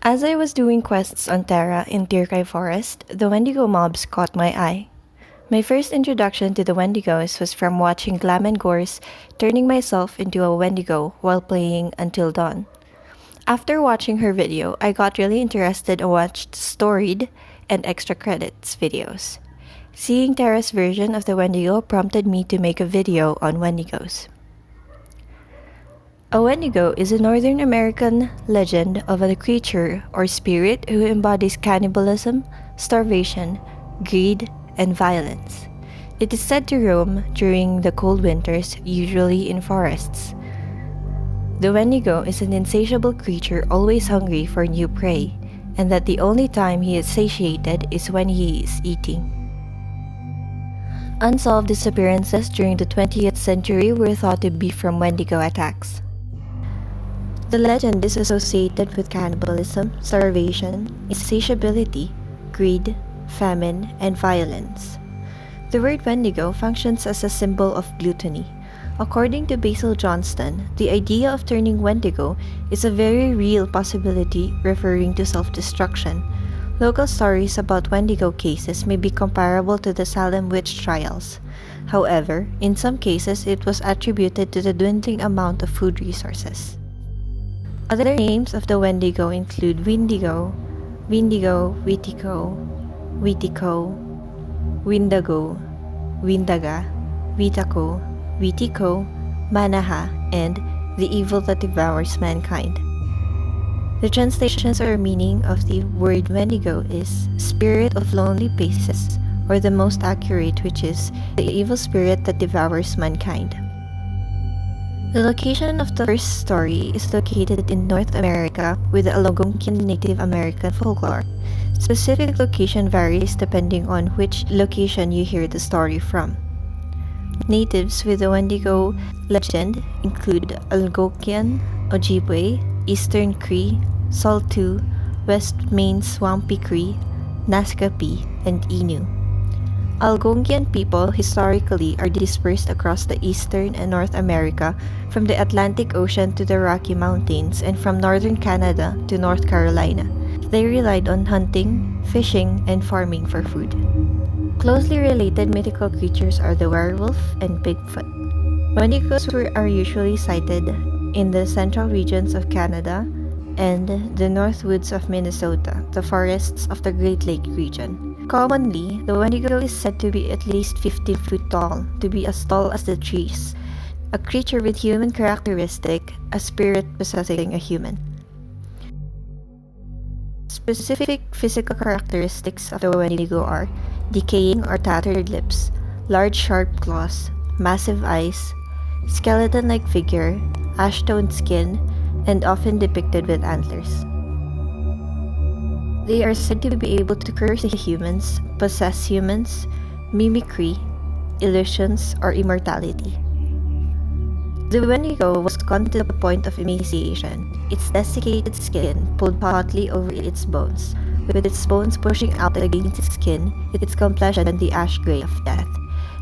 As I was doing quests on Tera in Tirkai Forest, the Wendigo mobs caught my eye. My first introduction to the Wendigos was from watching Glam and Gore's turning myself into a Wendigo while playing Until Dawn. After watching her video, I got really interested and watched storied and extra credits videos. Seeing Tera's version of the Wendigo prompted me to make a video on Wendigos. A Wendigo is a Northern American legend of a creature or spirit who embodies cannibalism, starvation, greed, and violence. It is said to roam during the cold winters, usually in forests. The Wendigo is an insatiable creature always hungry for new prey, and that the only time he is satiated is when he is eating. Unsolved disappearances during the 20th century were thought to be from Wendigo attacks. The legend is associated with cannibalism, starvation, insatiability, greed, famine, and violence. The word Wendigo functions as a symbol of gluttony. According to Basil Johnston, the idea of turning Wendigo is a very real possibility referring to self-destruction. Local stories about Wendigo cases may be comparable to the Salem witch trials. However, in some cases it was attributed to the dwindling amount of food resources. Other names of the Wendigo include Wendi-Go, Wendi-Go, Witico, Wendigo, Wendaga, Witako, Witiko, Manaha, and the evil that devours mankind. The translations or meaning of the word Wendigo is spirit of lonely places, or the most accurate, which is the evil spirit that devours mankind. The location of the first story is located in North America with the Algonquian Native American folklore. Specific location varies depending on which location you hear the story from. Natives with the Wendigo legend include Algonquian, Ojibwe, Eastern Cree, Saulteaux, West Main Swampy Cree, Naskapi, and Innu. Algonquian people historically are dispersed across the eastern and North America from the Atlantic Ocean to the Rocky Mountains and from northern Canada to North Carolina. They relied on hunting, fishing, and farming for food. Closely related mythical creatures are the werewolf and Bigfoot. Wendigos are usually sighted in the central regions of Canada and the north woods of Minnesota, the forests of the Great Lake region. Commonly, the Wendigo is said to be at least 15 feet tall, to be as tall as the trees, a creature with human characteristic, a spirit possessing a human. Specific physical characteristics of the Wendigo are decaying or tattered lips, large sharp claws, massive eyes, skeleton-like figure, ash-toned skin, and often depicted with antlers. They are said to be able to curse humans, possess humans, mimicry, illusions, or immortality. The Wendigo was gone to the point of emaciation, its desiccated skin pulled tautly over its bones, with its bones pushing out against its skin, its complexion the ash gray of death,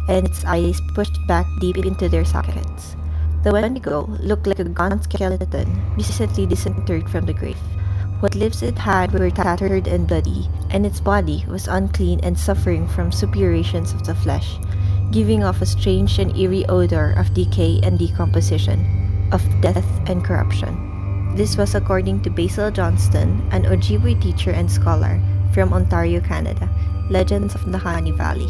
and its eyes pushed back deep into their sockets. The Wendigo looked like a gaunt skeleton recently disinterred from the grave. What lips it had were tattered and bloody, and its body was unclean and suffering from suppurations of the flesh, giving off a strange and eerie odor of decay and decomposition, of death and corruption. This was according to Basil Johnston, an Ojibwe teacher and scholar from Ontario, Canada, Legends of the Honey Valley.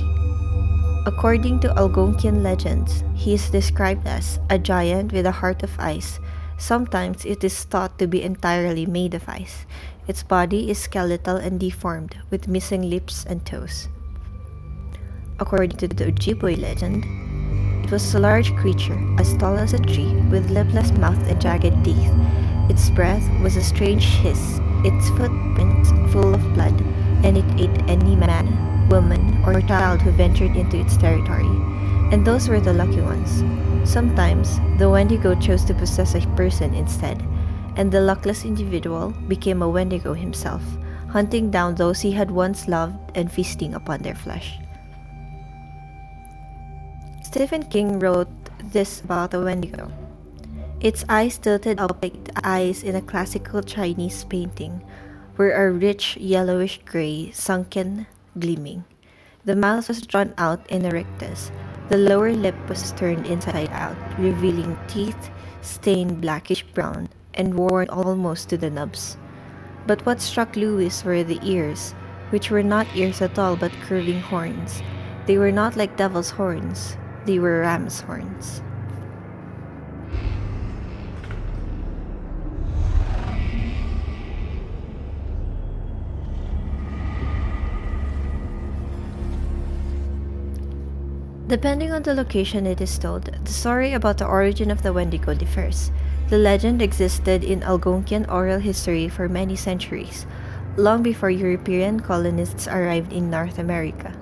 According to Algonquian legends, he is described as a giant with a heart of ice. Sometimes it is thought to be entirely made of ice. Its body is skeletal and deformed, with missing lips and toes. According to the Ojibwe legend, it was a large creature, as tall as a tree, with lipless mouth and jagged teeth. Its breath was a strange hiss, its footprints full of blood, and it ate any man, woman, or child who ventured into its territory. And those were the lucky ones. Sometimes, the Wendigo chose to possess a person instead, and the luckless individual became a Wendigo himself, hunting down those he had once loved and feasting upon their flesh. Stephen King wrote this about the Wendigo. Its eyes tilted up like the eyes in a classical Chinese painting, were a rich yellowish gray, sunken, gleaming. The mouth was drawn out in a rictus. The lower lip was turned inside out, revealing teeth stained blackish brown and worn almost to the nubs. But what struck Lewis were the ears, which were not ears at all but curving horns. They were not like devil's horns, they were ram's horns. Depending on the location it is told, the story about the origin of the Wendigo differs. The legend existed in Algonquian oral history for many centuries, long before European colonists arrived in North America.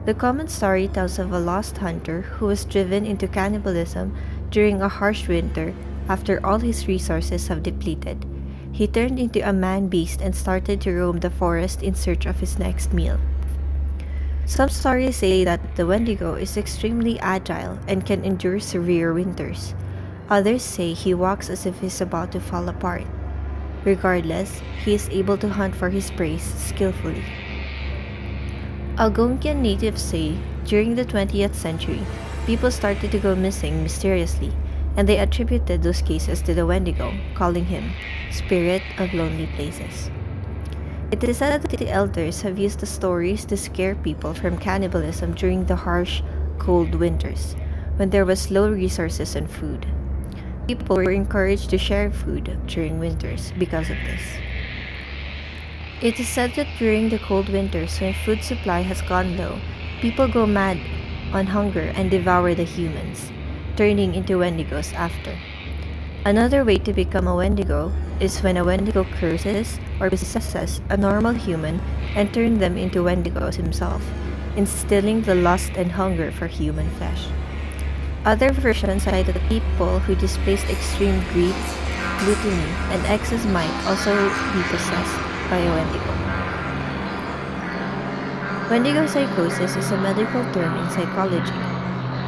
The common story tells of a lost hunter who was driven into cannibalism during a harsh winter after all his resources have depleted. He turned into a man-beast and started to roam the forest in search of his next meal. Some stories say that the Wendigo is extremely agile and can endure severe winters. Others say he walks as if he's about to fall apart. Regardless, he is able to hunt for his prey skillfully. Algonquian natives say during the 20th century, people started to go missing mysteriously, and they attributed those cases to the Wendigo, calling him Spirit of Lonely Places. It is said that the elders have used the stories to scare people from cannibalism during the harsh, cold winters, when there was low resources and food. People were encouraged to share food during winters because of this. It is said that during the cold winters when food supply has gone low, people go mad on hunger and devour the humans, turning into Wendigos after. Another way to become a Wendigo is when a Wendigo curses or possesses a normal human and turns them into Wendigos himself, instilling the lust and hunger for human flesh. Other versions cite that people who displayed extreme greed, gluttony, and excess might also be possessed by a Wendigo. Wendigo psychosis is a medical term in psychology.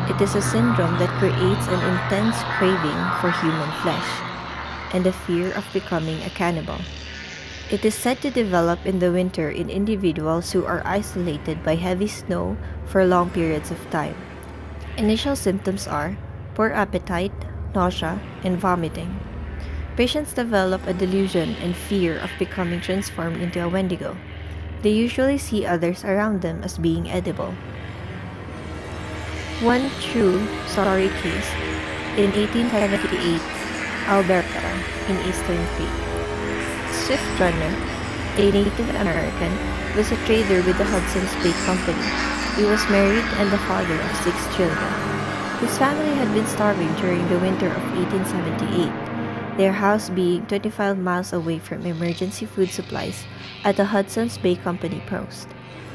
It is a syndrome that creates an intense craving for human flesh and a fear of becoming a cannibal. It is said to develop in the winter in individuals who are isolated by heavy snow for long periods of time. Initial symptoms are poor appetite, nausea, and vomiting. Patients develop a delusion and fear of becoming transformed into a Wendigo. They usually see others around them as being edible. One true story case in 1878, Alberta, in Eastern Creek. Swift Runner, a Native American, was a trader with the Hudson's Bay Company. He was married and the father of 6 children. His family had been starving during the winter of 1878, their house being 25 miles away from emergency food supplies at the Hudson's Bay Company post.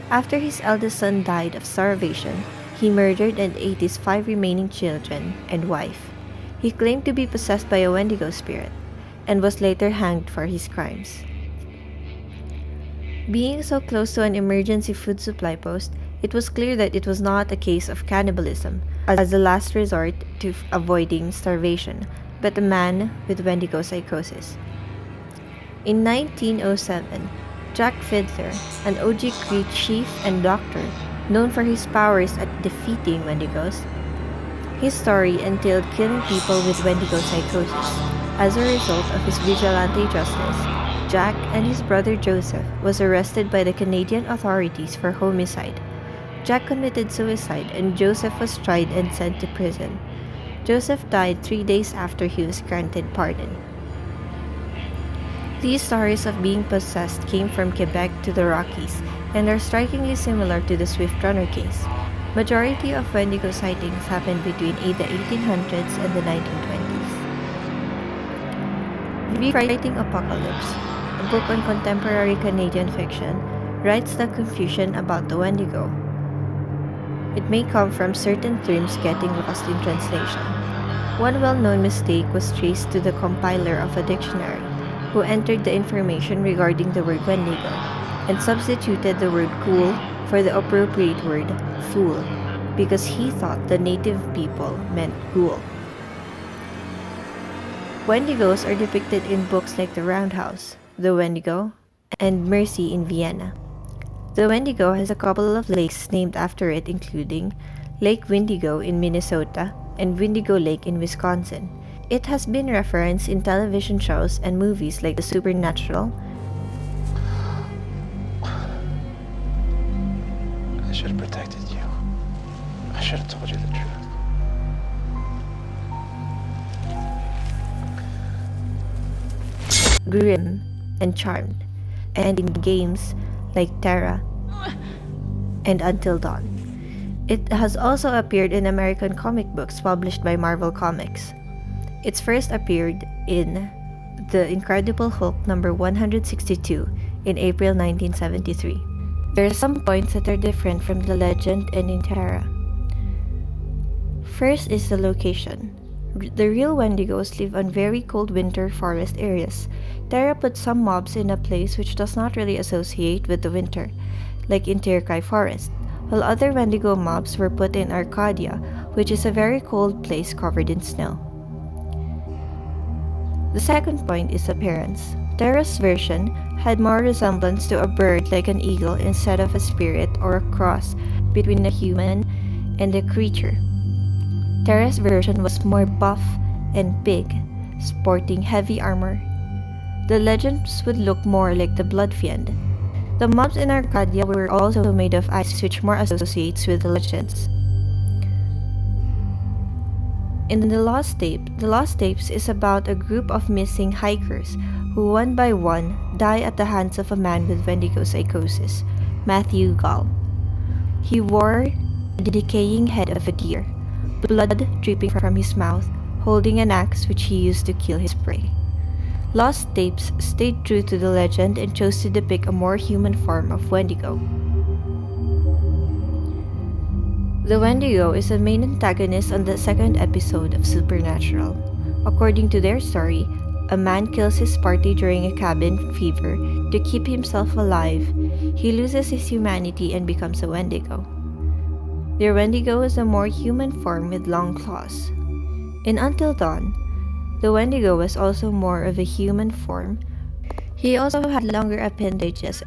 After his eldest son died of starvation, he murdered and ate his 5 remaining children and wife. He claimed to be possessed by a Wendigo spirit and was later hanged for his crimes. Being so close to an emergency food supply post, it was clear that it was not a case of cannibalism as a last resort to avoiding starvation, but a man with Wendigo psychosis. In 1907, Jack Fiddler, an OG Cree chief and doctor, known for his powers at defeating Wendigos, his story entailed killing people with Wendigo psychosis. As a result of his vigilante justice, Jack and his brother Joseph was arrested by the Canadian authorities for homicide. Jack committed suicide and Joseph was tried and sent to prison. Joseph died 3 days after he was granted pardon. These stories of being possessed came from Quebec to the Rockies and are strikingly similar to the Swift Runner case. Majority of Wendigo sightings happened between the 1800s and the 1920s. Rewriting Apocalypse, a book on contemporary Canadian fiction, writes the confusion about the Wendigo. It may come from certain terms getting lost in translation. One well-known mistake was traced to the compiler of a dictionary, who entered the information regarding the word Wendigo and substituted the word cool for the appropriate word fool, because he thought the native people meant ghoul. Wendigos are depicted in books like The Roundhouse, The Wendigo, and Mercy in Vienna. The Wendigo has a couple of lakes named after it, including Lake Wendi-Go in Minnesota and Wendigo Lake in Wisconsin. It has been referenced in television shows and movies like The Supernatural. I should have protected you. I should have told you the truth. Grimm, and Charmed, and in games like Tera and Until Dawn. It has also appeared in American comic books published by Marvel Comics. It first appeared in The Incredible Hulk number 162 in April 1973. There are some points that are different from the legend and in Tera. First is the location. The real Wendigos live on very cold winter forest areas. Tera put some mobs in a place which does not really associate with the winter, like in Tirkai Forest, while other Wendigo mobs were put in Arcadia, which is a very cold place covered in snow. The second point is appearance. Tera's version had more resemblance to a bird like an eagle instead of a spirit or a cross between a human and a creature. Tera's version was more buff and big, sporting heavy armor. The legends would look more like the Blood Fiend. The mobs in Arcadia were also made of ice, which more associates with the legends. In the Lost Tapes is about a group of missing hikers who one by one die at the hands of a man with Wendigo psychosis, Matthew Gall. He wore the decaying head of a deer, blood dripping from his mouth, holding an axe which he used to kill his prey. Lost Tapes stayed true to the legend and chose to depict a more human form of Wendigo. The Wendigo is the main antagonist on the second episode of Supernatural. According to their story, a man kills his party during a cabin fever to keep himself alive. He loses his humanity and becomes a Wendigo. Their Wendigo is a more human form with long claws. In Until Dawn, the Wendigo was also more of a human form. He also had longer appendages.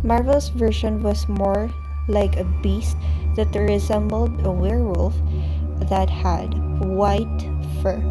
Marvel's version was more like a beast that resembled a werewolf that had white fur.